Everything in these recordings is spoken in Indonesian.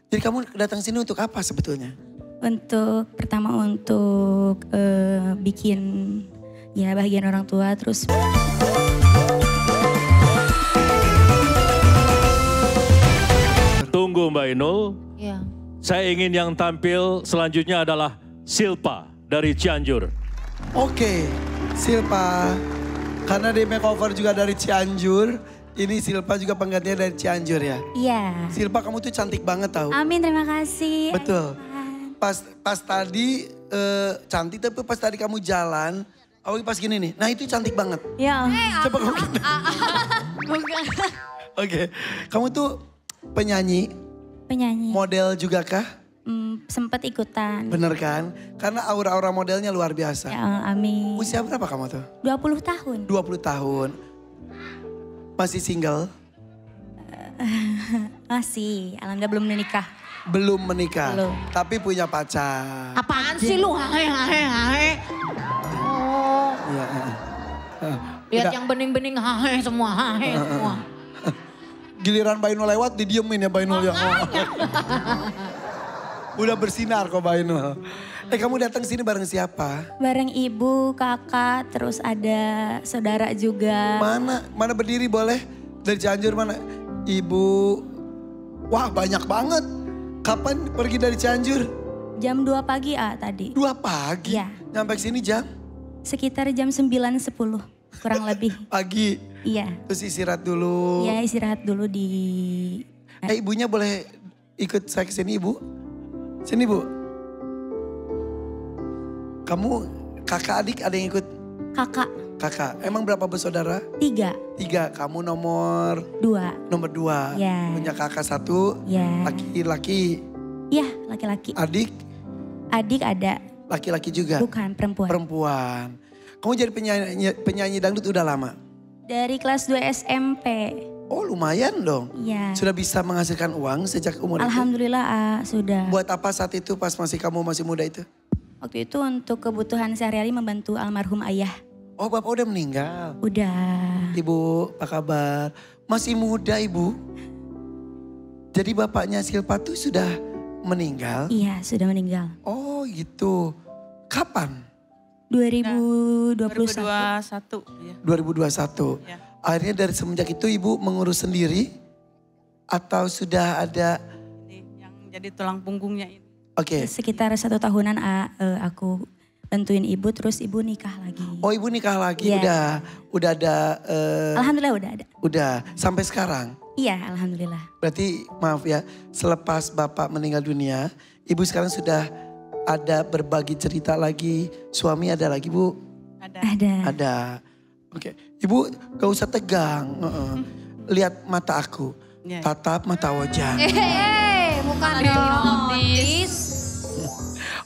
Jadi kamu datang sini untuk apa sebetulnya? Pertama untuk bikin ya bahagian orang tua, terus Tunggu Mbak Inul. Ya. Saya ingin yang tampil selanjutnya adalah Silpa dari Cianjur. Oke, Silpa. Karena di makeover juga dari Cianjur, ini Silpa juga penggantinya dari Cianjur ya. iya. Silpa kamu tuh cantik banget tau. Amin, terima kasih. Betul. Pas tadi cantik, tapi pas tadi kamu jalan, awalnya pas gini nih. Nah itu cantik banget. Ya, Coba kamu gini. Bukan. Oke, kamu tuh penyanyi, penyanyi. model juga kah? Sempat ikutan. Bener kan? Karena aura-aura modelnya luar biasa. Ya, amin. Usia berapa kamu tuh? 20 tahun. 20 tahun. Masih single? Masih, alhamdulillah belum menikah. Belum menikah? Belum. Tapi punya pacar? Apaan sih lu? Hahe. Oh. Iya. Lihat Udah. yang bening-bening hahe semua, hahe semua. Giliran Bainul lewat didiemin ya Bainul ya. Udah bersinar kok Bainul. Kamu datang sini bareng siapa? Bareng ibu, kakak, terus ada saudara juga. Mana berdiri boleh? Dari Cianjur mana? Ibu. Wah banyak banget. Kapan pergi dari Cianjur? Jam 2 pagi tadi. 2 pagi? Iya. Nyampe sini jam? Sekitar jam 9.10 kurang lebih. Pagi. Iya. Terus istirahat dulu. Iya, istirahat dulu di... Ibunya boleh ikut saya ke sini ibu? Sini bu. Kamu kakak adik ada yang ikut? Kakak Kakak. Emang berapa bersaudara? 3, 3. Kamu nomor 2. 2. Ya. Punya kakak 1. Ya. Laki-laki. Iya, laki-laki. Adik Adik ada, laki-laki juga. bukan perempuan. Perempuan. Kamu jadi penyanyi dangdut udah lama? Dari kelas 2 SMP. Oh lumayan dong. Iya. Sudah bisa menghasilkan uang sejak umur itu? Alhamdulillah sudah. Buat apa saat itu pas kamu masih muda itu? Waktu itu untuk kebutuhan sehari-hari membantu almarhum ayah. Oh bapak udah meninggal? Udah. Ibu apa kabar? Masih muda ibu? Jadi bapaknya Silpa tuh sudah meninggal? Iya, sudah meninggal. Oh gitu. Kapan? 2021. 2021. Ya. 2021. Ya. Akhirnya dari semenjak itu ibu mengurus sendiri? Atau sudah ada? Yang jadi tulang punggungnya ini. Oke. Sekitar 1 tahunan aku bantuin ibu, terus ibu nikah lagi. Oh ibu nikah lagi? Iya. Udah ada? Alhamdulillah udah ada. Udah sampai sekarang? Iya, alhamdulillah. Berarti maaf ya, selepas bapak meninggal dunia, ibu sekarang sudah ada berbagi cerita lagi. Suami ada lagi bu? Ada. Ada. Oke, ibu gak usah tegang. Lihat mata aku, Ya. tatap mata wajah. Bukan hipnotis.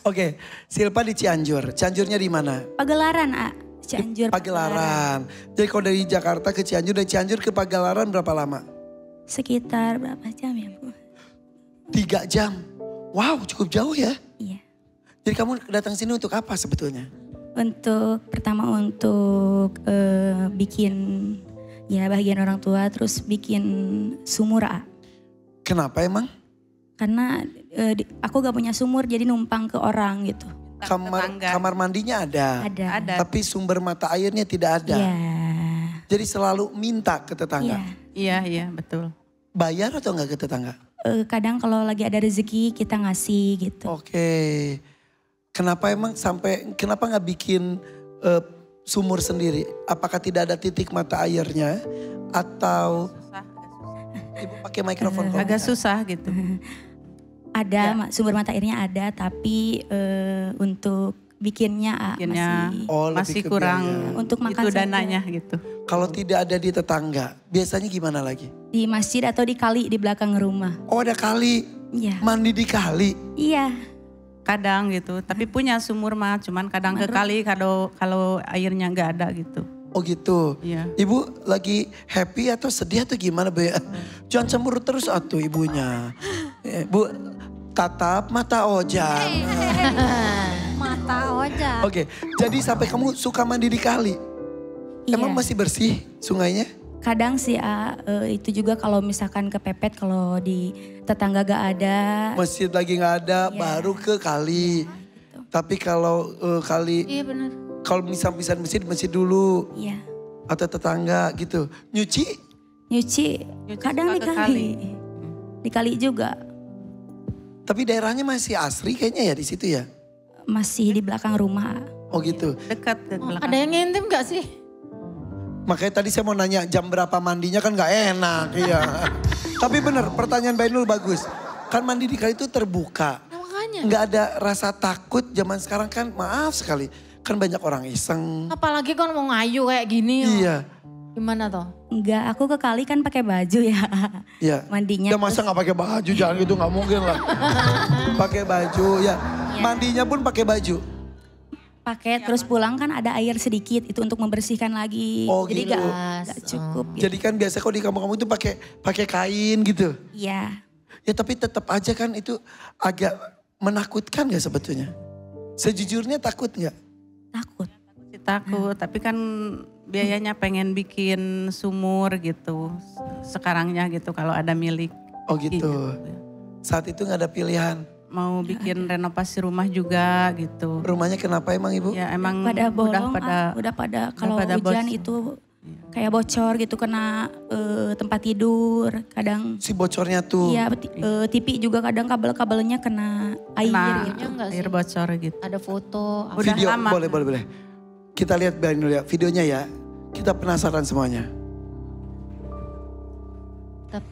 Oke, Silpa di Cianjur. Cianjurnya di mana? Pagelaran, Cianjur. Pagelaran. Jadi kalau dari Jakarta ke Cianjur, dari Cianjur ke Pagelaran berapa lama? Sekitar berapa jam ya Bu? 3 jam. Wow, cukup jauh ya. Iya. Jadi kamu datang sini untuk apa sebetulnya? Pertama untuk bikin ya bahagian orang tua, terus bikin sumur Kenapa emang? Karena aku gak punya sumur, jadi numpang ke orang gitu. Tetangga. Kamar mandinya ada. Ada. Tapi sumber mata airnya tidak ada. Iya. Jadi selalu minta ke tetangga. Iya. Iya, betul. Bayar atau enggak ke tetangga? Kadang kalau lagi ada rezeki kita ngasih gitu. Oke. Kenapa nggak bikin sumur sendiri? Apakah tidak ada titik mata airnya? Atau ibu pakai mikrofon? kalau Agak bisa. susah gitu. Ada sumber mata airnya ada, tapi untuk bikinnya, masih Oh, lebih masih ke kurang biaya. untuk makan itu saja. dananya gitu. Kalau tidak ada di tetangga, biasanya gimana lagi? Di masjid atau di kali di belakang rumah. Oh ada kali, Iya. mandi di kali. Iya. Kadang gitu, tapi punya sumur mah cuman kadang ke kali kalau airnya nggak ada gitu. Oh gitu. Iya. Ibu lagi happy atau sedih atau gimana Bu? Jangan cemberut terus atuh ibunya. Bu, tatap mata ojang. Mata ojak. Oke, jadi sampai kamu suka mandi di kali. Iya. Emang masih bersih sungainya? Kadang sih itu juga kalau misalkan kepepet kalau di tetangga gak ada. Masjid lagi nggak ada, Iya. baru ke kali. Tapi kalau kali, Iya benar. kalau misal-misal masjid dulu. Iya. Atau tetangga gitu. Nyuci? Nyuci kadang suka di ke kali. Di kali juga. Tapi daerahnya masih asri kayaknya ya di situ ya? Masih di belakang rumah. Oh gitu. Dekat ke belakang. Ada yang ngintip gak sih? Makanya tadi saya mau nanya jam berapa mandinya kan gak enak. Iya. Tapi bener pertanyaan Bainul bagus. Kan mandi di kali itu terbuka. Nah, makanya. Nggak ada rasa takut zaman sekarang kan maaf sekali. Kan banyak orang iseng. Apalagi kan mau ngayu kayak gini. Iya. Gimana toh? Enggak, aku ke kali kan pakai baju ya. Iya. Mandinya. Ya masa nggak pakai baju, jangan gitu nggak mungkin lah. Pakai baju ya. Mandinya pun pakai baju. Pakai terus pulang kan ada air sedikit itu untuk membersihkan lagi. Oh, Jadi gitu. gak cukup. Gitu. Jadi kan biasa kok di kampung-kampung itu pakai kain gitu. Iya. Ya tapi tetap aja kan itu agak menakutkan gak sebetulnya? Sejujurnya takut gak? Takut. Takut, tapi kan biayanya pengen bikin sumur gitu. Sekarangnya gitu kalau ada milik. Oh gitu. Saat itu gak ada pilihan. Mau bikin renovasi rumah juga gitu. Rumahnya kenapa emang Ibu? Ya emang Pada bolong, udah pada kalau pada hujan bocor. itu kayak bocor gitu kena tempat tidur. Kadang Si bocornya tuh. iya TV juga kadang kabel-kabelnya kena air Nah, gitu. enggak sih? air bocor gitu. Ada foto. Udah Video lama. boleh. Kita lihat dulu ya videonya ya. Kita penasaran semuanya. Tep-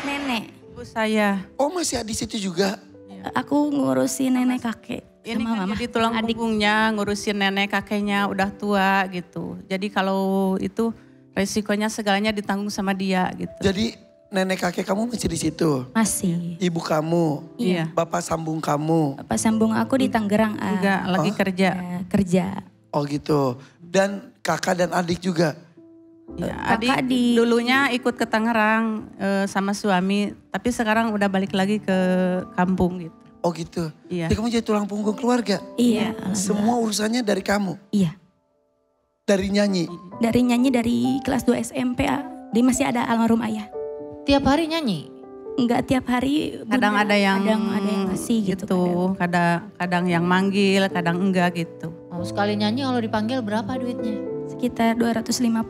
Nenek, Ibu saya. Oh masih di situ juga. aku ngurusin nenek kakek Ini sama kan mama. jadi tulang punggungnya ngurusin nenek kakeknya udah tua gitu. Jadi kalau itu resikonya segalanya ditanggung sama dia gitu. Jadi nenek kakek kamu masih di situ. Masih. Ibu kamu. Iya. Bapak sambung kamu. Pas sambung aku di Tangerang. Enggak lagi kerja. Kerja. Oh gitu. Dan kakak dan adik juga. Ya, Kakak adik di- dulunya ikut ke Tangerang sama suami, tapi sekarang udah balik lagi ke kampung gitu. Oh gitu. Iya. Jadi kamu jadi tulang punggung keluarga. Iya. Semua urusannya dari kamu. Iya. Dari nyanyi. Dari nyanyi dari kelas 2 SMP. Dia masih ada almarhum ayah. Tiap hari nyanyi? Enggak tiap hari. Kadang Bunda, ada yang kadang ada yang ngasih gitu. kadang yang manggil, kadang enggak gitu. Oh, sekali nyanyi kalau dipanggil berapa duitnya? Sekitar 250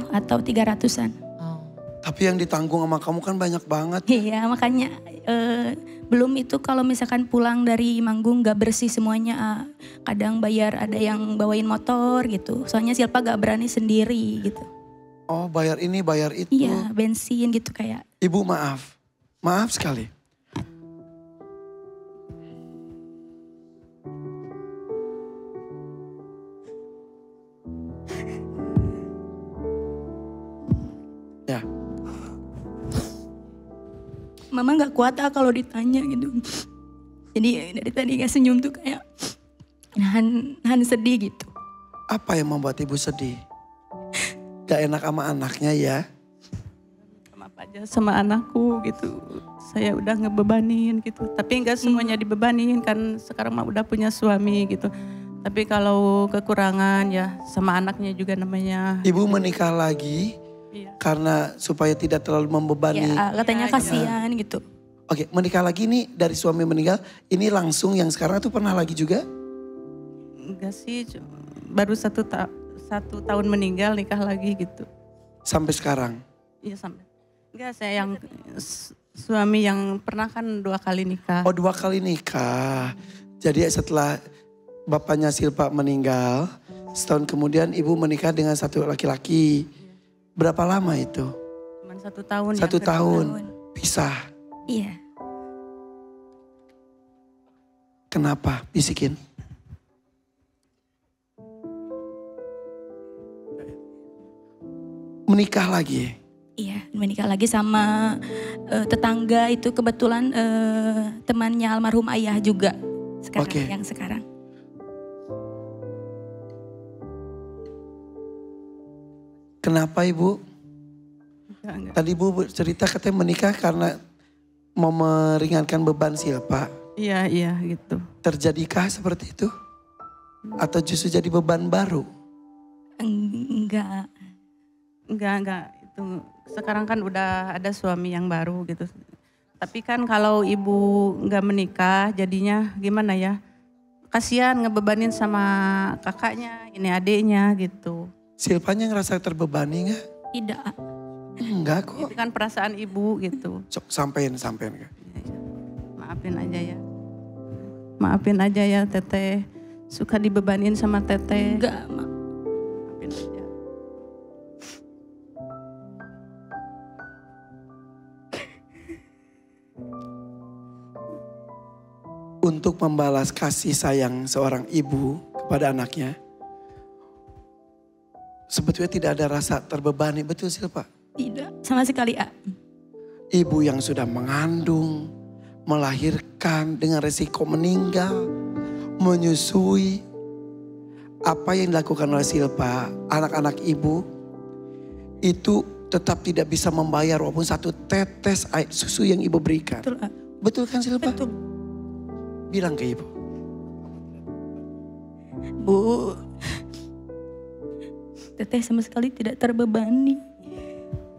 atau 300-an. Oh. Tapi yang ditanggung sama kamu kan banyak banget. Iya makanya belum itu kalau misalkan pulang dari manggung gak bersih semuanya. Kadang bayar ada yang bawain motor gitu. Soalnya Silpa gak berani sendiri gitu. Oh bayar ini bayar itu. Iya bensin gitu kayak. Ibu maaf. Maaf sekali. Ya. Mama gak kuat kalau ditanya gitu. Jadi dari tadi gak senyum tuh kayak nahan sedih gitu. Apa yang membuat ibu sedih? Gak enak sama anaknya ya? Maaf aja sama anakku gitu. Saya udah ngebebanin gitu. Tapi enggak semuanya dibebanin kan sekarang mah udah punya suami gitu. Tapi kalau kekurangan ya sama anaknya juga namanya. Ibu menikah lagi Iya. karena supaya tidak terlalu membebani. Ya katanya Iya, kasihan gitu. Oke, menikah lagi nih dari suami meninggal. Ini langsung yang sekarang tuh pernah lagi juga? Enggak sih, baru satu tahun meninggal nikah lagi gitu. Sampai sekarang? Iya sampai. Enggak saya yang suami yang pernah kan 2 kali nikah. Oh 2 kali nikah. Jadi setelah bapaknya Silpa meninggal, setahun kemudian ibu menikah dengan satu laki-laki. Berapa lama itu? Cuman 1 tahun. 1 tahun. Pisah. Iya. Kenapa? Bisikin. Menikah lagi. Iya, menikah lagi sama tetangga itu kebetulan temannya almarhum ayah juga sekarang Oke. yang sekarang. Kenapa ibu? Enggak. Tadi Ibu cerita katanya menikah karena mau meringankan beban Silpa. Iya gitu. Terjadikah seperti itu? Atau justru jadi beban baru? Enggak. Itu sekarang kan udah ada suami yang baru gitu. Tapi kan kalau ibu nggak menikah jadinya gimana ya? Kasihan ngebebanin sama kakaknya, ini adiknya gitu. Silpanya ngerasa terbebani nggak? Tidak. Enggak kok. Itu kan perasaan ibu gitu. Sok sampein. Maafin aja ya Teteh. Suka dibebanin sama Teteh. Enggak, Ma. Maafin aja. Untuk membalas kasih sayang seorang ibu kepada anaknya, sebetulnya tidak ada rasa terbebani, betul Silpa? Tidak, sama sekali, A. Ibu yang sudah mengandung, melahirkan dengan resiko meninggal, menyusui. Apa yang dilakukan oleh Silpa, anak-anak ibu, itu tetap tidak bisa membayar walaupun satu tetes air susu yang ibu berikan. Betul, A. Betul kan Silpa? Betul. Bilang ke ibu. Bu, Teteh sama sekali tidak terbebani.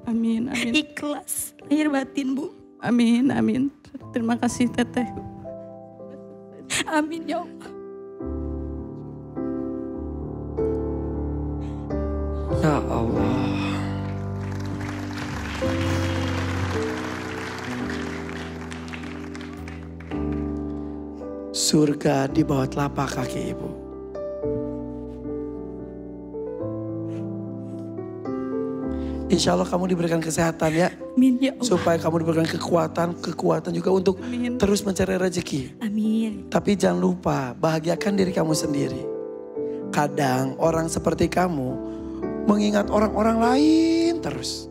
Amin. Ikhlas, lahir batin, Bu. Amin. Terima kasih Teteh. Amin ya Allah. Ya Allah. Surga di bawah telapak kaki ibu. Insya Allah kamu diberikan kesehatan ya. Amin ya Allah. Supaya kamu diberikan kekuatan juga untuk terus mencari rezeki. Amin. Tapi jangan lupa bahagiakan diri kamu sendiri. Kadang orang seperti kamu mengingat orang-orang lain terus.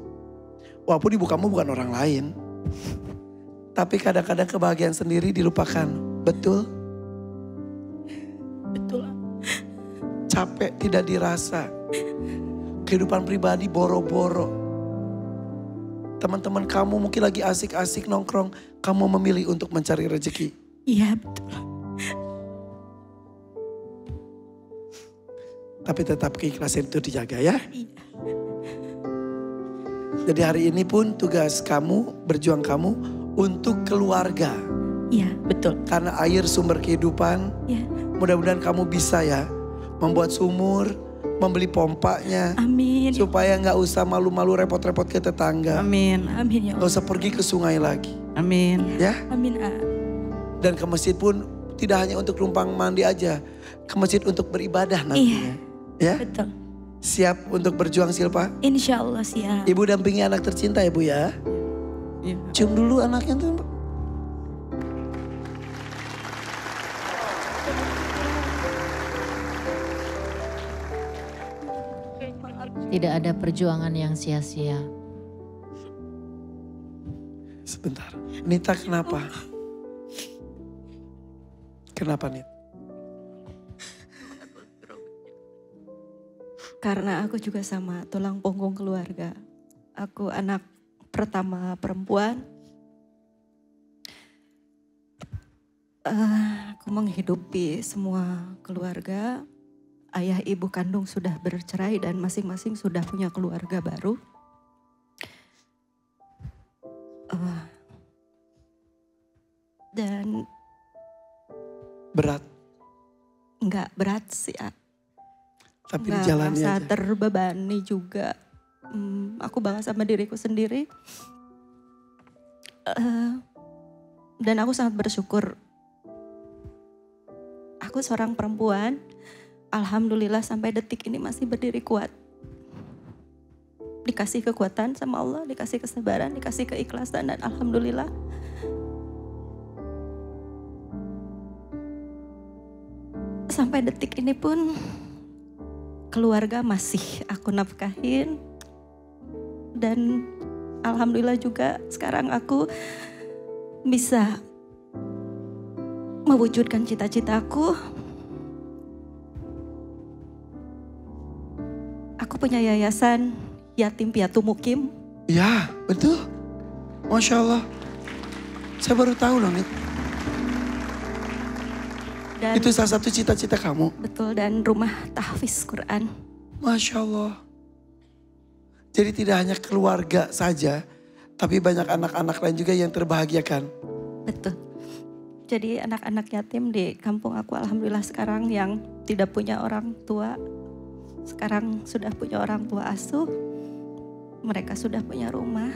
Walaupun ibu kamu bukan orang lain. Tapi kadang-kadang kebahagiaan sendiri dilupakan. Betul? Betul. Capek tidak dirasa. Kehidupan pribadi boro-boro. Teman-teman kamu mungkin lagi asik-asik nongkrong. Kamu memilih untuk mencari rezeki. Iya betul. Tapi tetap keikhlasan itu dijaga ya. Iya. Jadi hari ini pun tugas kamu, berjuang kamu untuk keluarga. Iya betul. Karena air sumber kehidupan. Iya. Mudah-mudahan kamu bisa ya membuat sumur, membeli pompanya. Amin. Supaya nggak usah malu-malu repot-repot ke tetangga. Amin. Amin ya Nggak Allah. usah pergi ke sungai lagi. Amin. Ya. Amin, A. Dan ke masjid pun tidak hanya untuk numpang mandi aja. Ke masjid untuk beribadah nantinya. Ya. Betul. Siap untuk berjuang Silpa? Insya Allah siap. Ibu dampingi anak tercinta ya Bu ya. Iya. Cium dulu anaknya tuh. Tidak ada perjuangan yang sia-sia. Sebentar. Nita kenapa? Kenapa Nita? Karena aku juga sama tulang punggung keluarga. Aku anak pertama perempuan. Aku menghidupi semua keluarga. Ayah ibu kandung sudah bercerai dan masing-masing sudah punya keluarga baru. Dan Berat. nggak berat sih, Tapi nggak dijalani merasa aja. terbebani juga. Aku bangga sama diriku sendiri. Dan aku sangat bersyukur. Aku seorang perempuan. Alhamdulillah sampai detik ini masih berdiri kuat. Dikasih kekuatan sama Allah, dikasih kesabaran, dikasih keikhlasan dan alhamdulillah. Sampai detik ini pun keluarga masih aku nafkahin. Dan alhamdulillah juga sekarang aku bisa mewujudkan cita-citaku. Aku punya yayasan Yatim Piatu Mukim. Ya, betul. Masya Allah. Saya baru tahu loh, Nit. Dan Itu salah satu cita-cita kamu. betul, dan rumah tahfiz Quran. Masya Allah. Jadi tidak hanya keluarga saja, tapi banyak anak-anak lain juga yang terbahagiakan. Betul. Jadi anak-anak yatim di kampung aku alhamdulillah sekarang yang tidak punya orang tua, sekarang sudah punya orang tua asuh. Mereka sudah punya rumah.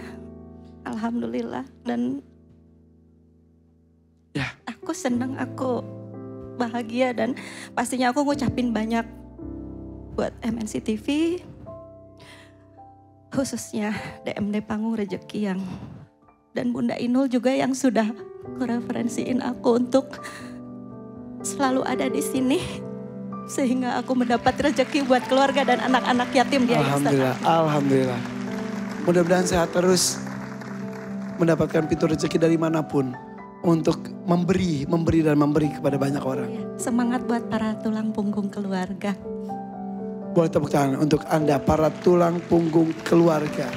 Alhamdulillah. Dan Ya. aku senang, aku bahagia, dan pastinya aku ngucapin banyak buat MNC TV, khususnya DMD Panggung Rezeki yang, dan Bunda Inul juga yang sudah kureferensiin aku untuk selalu ada di sini sehingga aku mendapat rezeki buat keluarga dan anak-anak yatim di Yayasan. Alhamdulillah, alhamdulillah. Mudah-mudahan sehat terus, mendapatkan pintu rezeki dari manapun untuk memberi dan memberi kepada banyak orang. Ya, semangat buat para tulang punggung keluarga. Boleh tepuk tangan untuk Anda para tulang punggung keluarga.